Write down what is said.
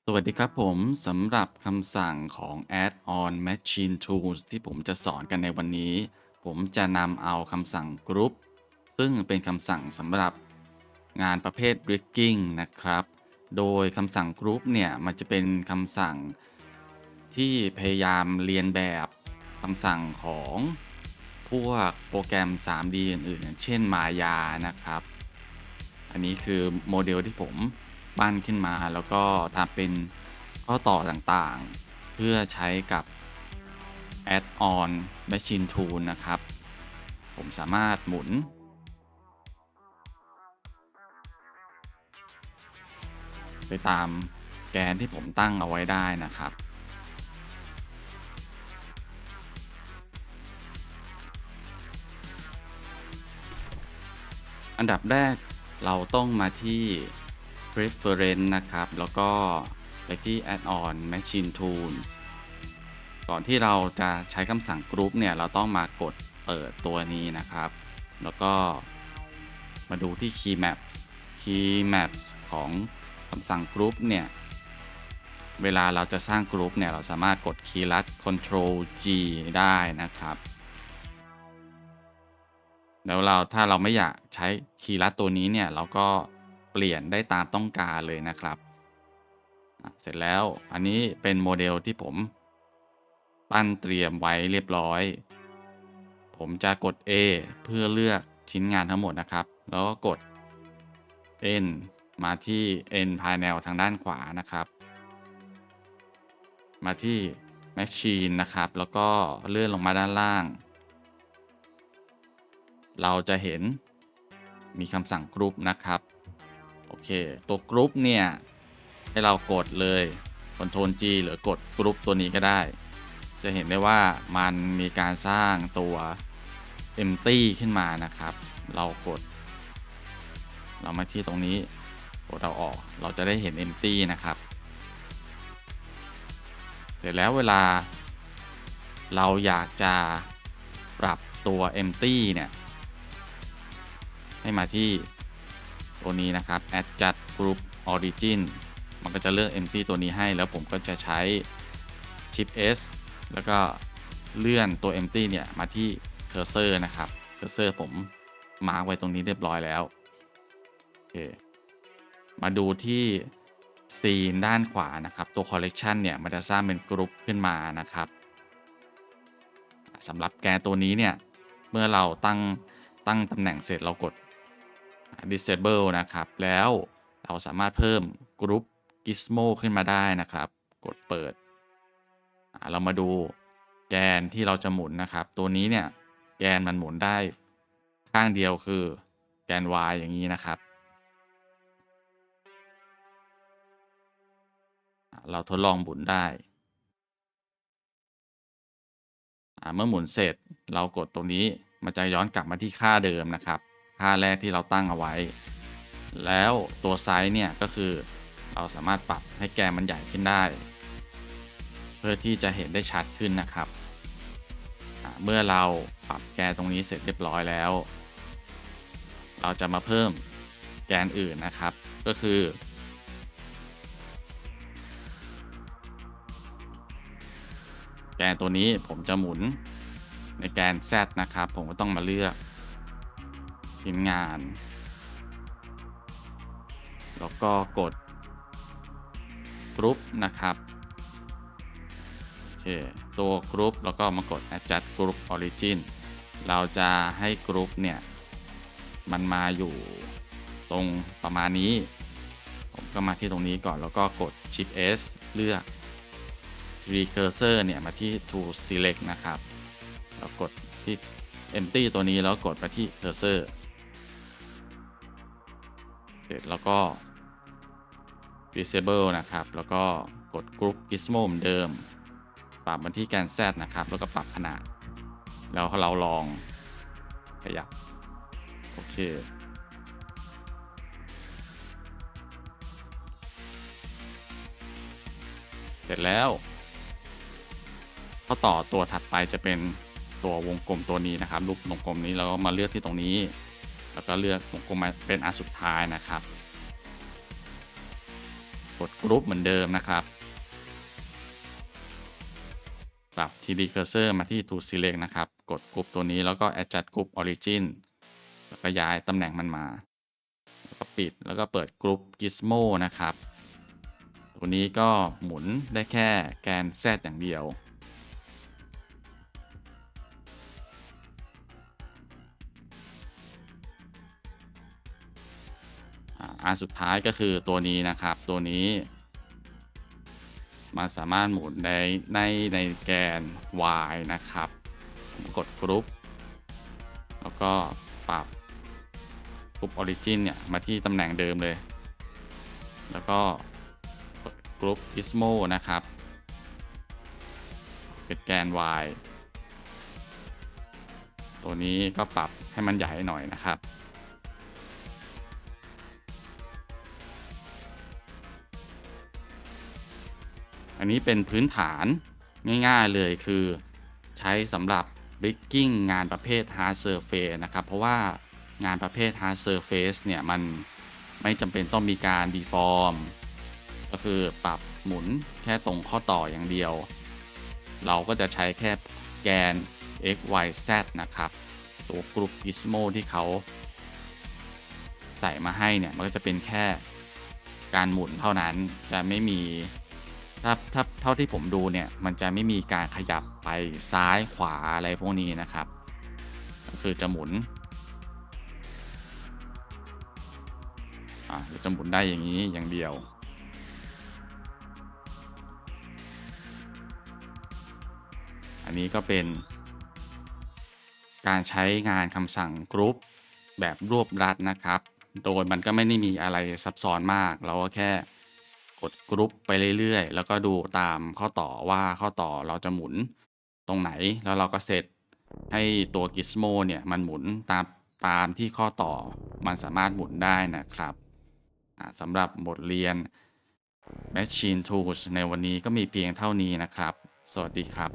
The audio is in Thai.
สวัสดีครับผมสำหรับคำสั่งของ Add-on Machine Tools ที่ผมจะสอนกันในวันนี้ผมจะนำเอาคำสั่ง Group ซึ่งเป็นคำสั่งสำหรับงานประเภท Rigging นะครับโดยคำสั่ง Group เนี่ยมันจะเป็นคำสั่งที่พยายามเรียนแบบคำสั่งของพวกโปรแกรม 3D อื่นๆอย่างเช่น Maya นะครับ อันนี้คือโมเดลที่ผมปั้นขึ้นมาแล้วก็ทำเป็นข้อต่อต่างๆเพื่อใช้กับ Add-on Machine Tool นะครับผมสามารถหมุนไปตามแกนที่ผมตั้งเอาไว้ได้นะครับอันดับแรกเราต้องมาที่ Preference นะครับแล้วก็ไปที่ Add-on Machine Tools ก่อนที่เราจะใช้คำสั่ง Group เนี่ยเราต้องมากดเปิดตัวนี้นะครับแล้วก็มาดูที่ Key Maps ของคำสั่ง Group เนี่ยเวลาเราจะสร้าง Group เนี่ยเราสามารถกดคีย์ลัด Ctrl G ได้นะครับแล้วถ้าเราไม่อยากใช้คีย์ลัดตัวนี้เนี่ยเราก็เปลี่ยนได้ตามต้องการเลยนะครับเสร็จแล้วอันนี้เป็นโมเดลที่ผมปั้นเตรียมไว้เรียบร้อย ผมจะกด A เพื่อเลือกชิ้นงานทั้งหมดนะครับ แล้วก็กด N มาที่ N Panel ทางด้านขวานะครับ มาที่ Machine นะครับ แล้วก็เลื่อนลงมาด้านล่าง เราจะเห็นมีคำสั่ง Group นะครับ โอเค ตัว Group เนี่ยให้เรากดเลย Ctrl G หรือกด Group ตัวนี้ก็ได้ จะเห็นได้ว่ามันมีการสร้างตัว Empty ขึ้นมานะครับ เรามาที่ตรงนี้กดเอาออกเราจะได้เห็น Empty นะครับเสร็จแล้วเวลาเราอยากจะปรับตัว Empty เนี่ยให้มาที่ตัวนี้นะครับ Adjust Group Origin มันก็จะเลือก Empty ตัวนี้ให้แล้วผมก็จะใช้ Shift S แล้วก็เลื่อนตัว Empty เนี่ยมาที่ Cursor นะครับ Cursor ผมมาร์กไว้ตรงนี้เรียบร้อยแล้วโอเคมาดูที่ซีนด้านขวานะครับตัว Collection เนี่ยมันจะสร้างเป็นกรุ๊ปขึ้นมานะครับสำหรับแกนตัวนี้เนี่ยเมื่อเราตั้งตำแหน่งเสร็จเรากด Disable นะครับแล้วเราสามารถเพิ่มกรุ๊ป Gizmo ขึ้นมาได้นะครับกดเปิดเรามาดูแกนที่เราจะหมุนนะครับตัวนี้เนี่ยแกนมันหมุนได้ข้างเดียวคือแกน Y อย่างนี้นะครับเราทดลองหมุนได้เมื่อหมุนเสร็จเรากดตรงนี้มันจะย้อนกลับมาที่ค่าเดิมนะครับค่าแรกที่เราตั้งเอาไว้แล้วตัวไซส์เนี่ยก็คือเราสามารถปรับให้แกนมันใหญ่ขึ้นได้เพื่อที่จะเห็นได้ชัดขึ้นนะครับเมื่อเราปรับแกนตรงนี้เสร็จเรียบร้อยแล้วเราจะมาเพิ่มแกนอื่นนะครับก็คือแกนตัวนี้ผมจะหมุนในแกน Z นะครับผมก็ต้องมาเลือกชิ้นงานแล้วก็กดกรุ๊ปนะครับโอเคตัวกรุ๊ปแล้วก็มากด adjust group origin เราจะให้กรุ๊ปเนี่ยมันมาอยู่ตรงประมาณนี้ผมก็มาที่ตรงนี้ก่อนแล้วก็กด Shift S เลือก Cursor เนี่ยมาที่ to select นะครับแล้วกดที่ empty ตัวนี้แล้วกดไปที่ Cursor เสร็จแล้วก็ disable นะครับแล้วก็กด group gizmo เหมือนเดิมปรับมาที่แกน Z นะครับแล้วก็ปรับขนาดแล้วเราลองขยับโอเคเสร็จแล้วข้อต่อตัวถัดไปจะเป็นตัววงกลมตัวนี้นะครับรูปวงกลมนี้แล้วก็มาเลือกที่ตรงนี้แล้วก็เลือกวงกลมมาเป็นอันสุดท้ายนะครับ กดกรุ๊ปเหมือนเดิมนะครับปรับ 3D Cursor มาที่ To Select นะครับกดกรุ๊ปตัวนี้แล้วก็ Adjust Group Origin แล้วก็ย้ายตำแหน่งมันมาแล้วก็ปิดแล้วก็เปิดกรุ๊ป Gizmo นะครับตัวนี้ก็หมุนได้แค่แกน Z อย่างเดียวอันสุดท้ายก็คือตัวนี้นะครับตัวนี้มันสามารถหมุนได้ในแกน Y นะครับผมกดกรุ๊ปแล้วก็ปรับกรุ๊ป Origin เนี่ยมาที่ตำแหน่งเดิมเลยแล้วก็เปิดกรุ๊ป Gizmo นะครับเป็นแกน Y ตัวนี้ก็ปรับให้มันใหญ่หน่อยนะครับอันนี้เป็นพื้นฐานง่ายๆเลยคือใช้สำหรับ Rigging งานประเภท Hard Surface นะครับเพราะว่างานประเภท Hard Surface เนี่ยมันไม่จำเป็นต้องมีการ Deform ก็คือปรับหมุนแค่ตรงข้อต่ออย่างเดียวเราก็จะใช้แค่แกน x y z นะครับตัวกรุ๊ป Gizmo ที่เขาใส่มาให้เนี่ยมันก็จะเป็นแค่การหมุนเท่านั้นจะไม่มีถ้าเท่าที่ผมดูเนี่ยมันจะไม่มีการขยับไปซ้ายขวาอะไรพวกนี้นะครับก็คือจะหมุนจะหมุนได้อย่างนี้อย่างเดียวอันนี้ก็เป็นการใช้งานคำสั่งกรุ๊ปแบบรวบรัดนะครับโดยมันก็ไม่ได้มีอะไรซับซ้อนมากเราก็แค่กดกรุ๊ปไปเรื่อยๆแล้วก็ดูตามข้อต่อว่าข้อต่อเราจะหมุนตรงไหนแล้วเราก็เซตให้ตัว Gizmo เนี่ยมันหมุนตามที่ข้อต่อมันสามารถหมุนได้นะครับสำหรับบทเรียน Machine Tools ในวันนี้ก็มีเพียงเท่านี้นะครับสวัสดีครับ